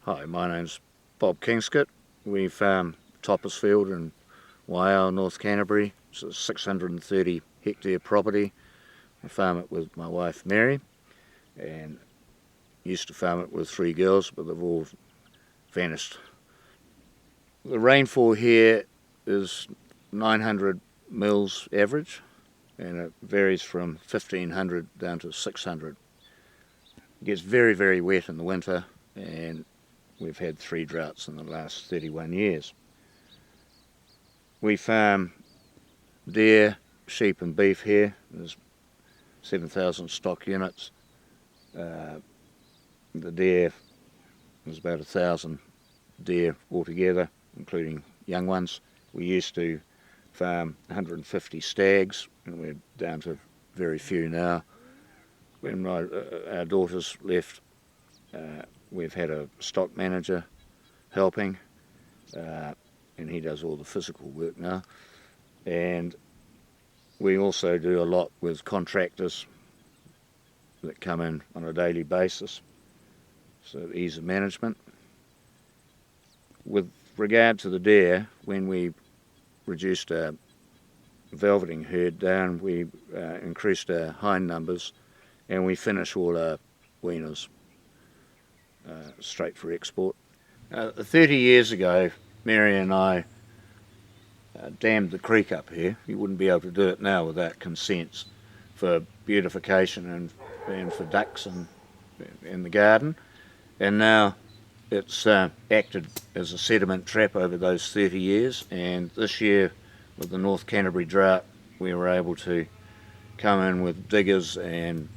Hi, my name's Bob Kingscote. We farm Toppersfield in Waiau, North Canterbury. It's a 630 hectare property. I farm it with my wife Mary, and used to farm it with 3 girls, but they've all vanished. The rainfall here is 900 mils average, and it varies from 1500 down to 600. It gets very, very wet in the winter, and we've had 3 droughts in the last 31 years. We farm deer, sheep and beef here. There's 7,000 stock units. The deer, there's about 1,000 deer altogether, including young ones. We used to farm 150 stags, and we're down to very few now. When our daughters left, we've had a stock manager helping, and he does all the physical work now. And we also do a lot with contractors that come in on a daily basis, so ease of management. With regard to the deer, when we reduced our velveting herd down, we increased our hind numbers, and we finish all our weaners straight for export. 30 years ago, Mary and I dammed the creek up here. You wouldn't be able to do it now without consents for beautification and for ducks in the garden. And now it's acted as a sediment trap over those 30 years, and this year with the North Canterbury drought we were able to come in with diggers and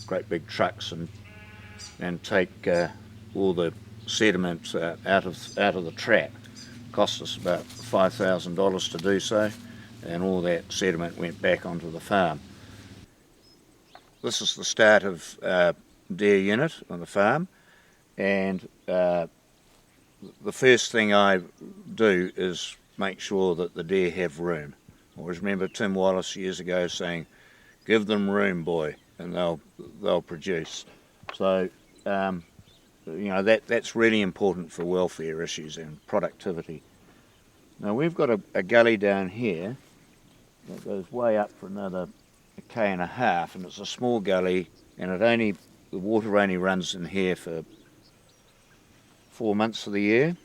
great big trucks and take all the sediment out of the trap. Cost us about $5,000 to do so, and all that sediment went back onto the farm. This is the start of deer unit on the farm, and the first thing I do is make sure that the deer have room. I always remember Tim Wallace years ago saying, "Give them room, boy, and they'll produce." So that's really important for welfare issues and productivity. Now we've got a gully down here that goes way up for another 1.5 km, and it's a small gully, and the water only runs in here for 4 months of the year.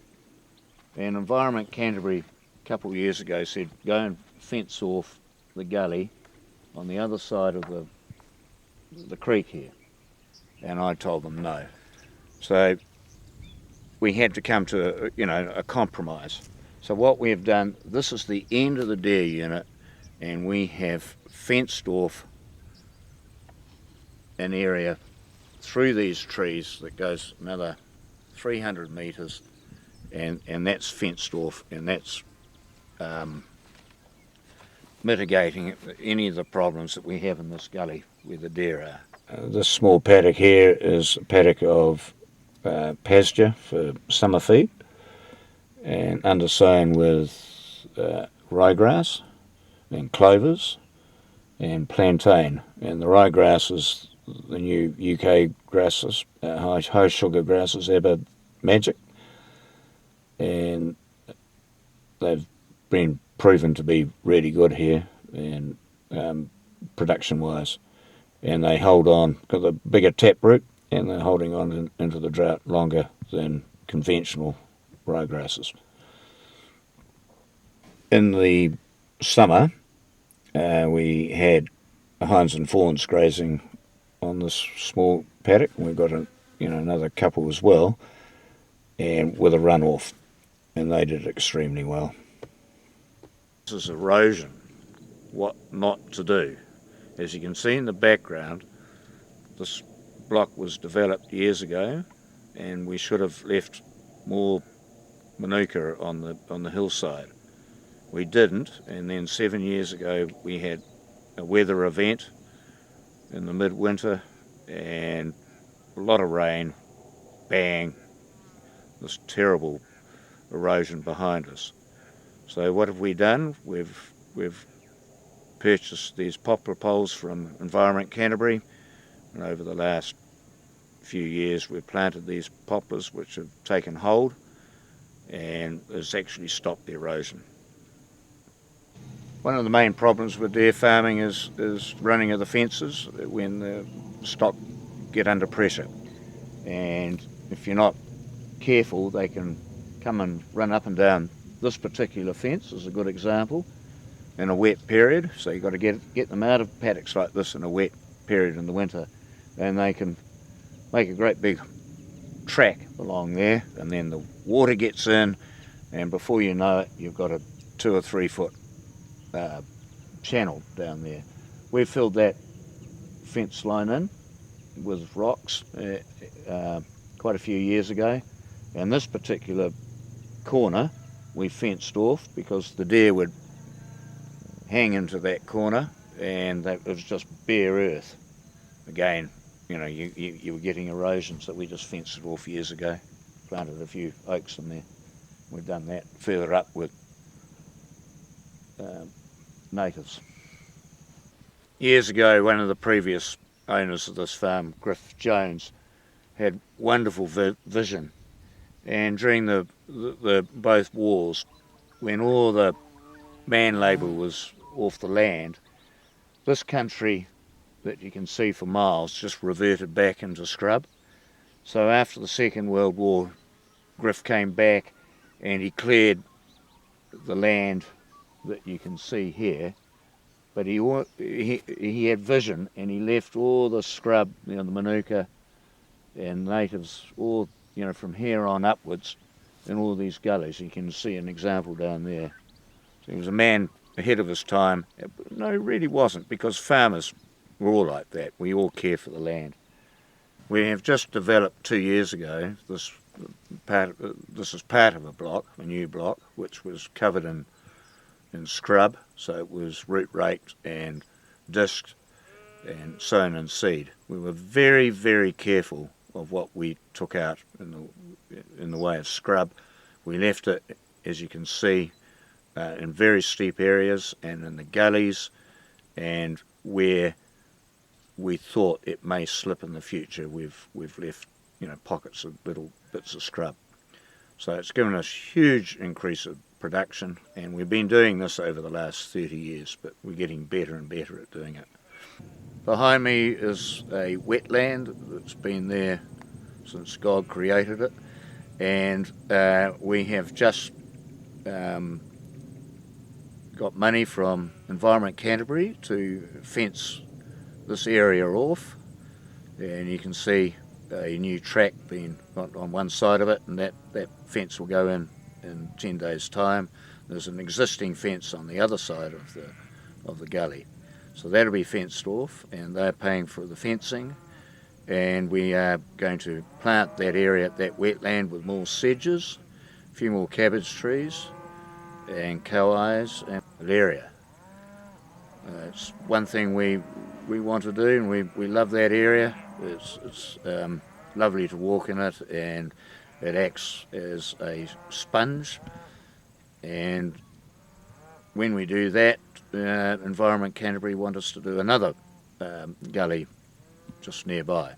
And Environment Canterbury a couple of years ago said, go and fence off the gully on the other side of the creek here, and I told them no. So we had to come to a compromise. So what we have done, this is the end of the deer unit, and we have fenced off an area through these trees that goes another 300 metres, and that's fenced off, and that's mitigating any of the problems that we have in this gully where the deer are. This small paddock here is a paddock of pasture for summer feed, and undersown with ryegrass and clovers and plantain. And the ryegrass is the new UK grasses, high sugar grasses, Abba Magic, and they've been proven to be really good here and production wise, and they hold on, got a bigger taproot, and they're holding on into the drought longer than conventional ryegrasses. In the summer we had hinds and fawns grazing on this small paddock. We've got another couple as well, and with a runoff, and they did extremely well. This is erosion, what not to do. As you can see in the background, this block was developed years ago, and we should have left more manuka on the hillside. We didn't, and then 7 years ago we had a weather event in the midwinter and a lot of rain, bang, this terrible erosion behind us. So what have we done? We've purchased these poplar poles from Environment Canterbury, and over the last few years we've planted these poplars which have taken hold and has actually stopped the erosion. One of the main problems with deer farming is running of the fences when the stock get under pressure, and if you're not careful they can come and run up and down. This particular fence is a good example in a wet period, so you've got to get them out of paddocks like this in a wet period in the winter, and they can make a great big track along there, and then the water gets in, and before you know it you've got a 2 or 3 foot channel down there. We filled that fence line in with rocks quite a few years ago, and this particular corner we fenced off because the deer would hang into that corner and it was just bare earth. Again, you know, you were getting erosion, so we just fenced it off years ago, planted a few oaks in there. We've done that further up with natives. Years ago, one of the previous owners of this farm, Griff Jones, had wonderful vision, and during the both wars, when all the man labour was off the land, this country that you can see for miles just reverted back into scrub. So after the Second World War, Griff came back and he cleared the land that you can see here, but he had vision, and he left all the scrub, you know, the manuka and natives, all, you know, from here on upwards in all these gullies. You can see an example down there. So he was a man ahead of his time. No, he really wasn't, because farmers were all like that. We all care for the land. We have just developed 2 years ago, this is part of a block, a new block, which was covered in scrub, so it was root raked and disked and sown in seed. We were very, very careful of what we took out in the way of scrub. We left it, as you can see, in very steep areas and in the gullies, and where we thought it may slip in the future, we've left, you know, pockets of little bits of scrub. So it's given us huge increase of production, and we've been doing this over the last 30 years, but we're getting better and better at doing it. Behind me is a wetland that's been there since God created it, and we have just got money from Environment Canterbury to fence this area off, and you can see a new track being on one side of it, and that fence will go in 10 days' time. There's an existing fence on the other side of the gully, so that'll be fenced off, and they're paying for the fencing, and we are going to plant that area, that wetland, with more sedges, a few more cabbage trees and coais and area. It's one thing we want to do, and we love that area. It's lovely to walk in it, and it acts as a sponge, and when we do that, Environment Canterbury want us to do another gully just nearby.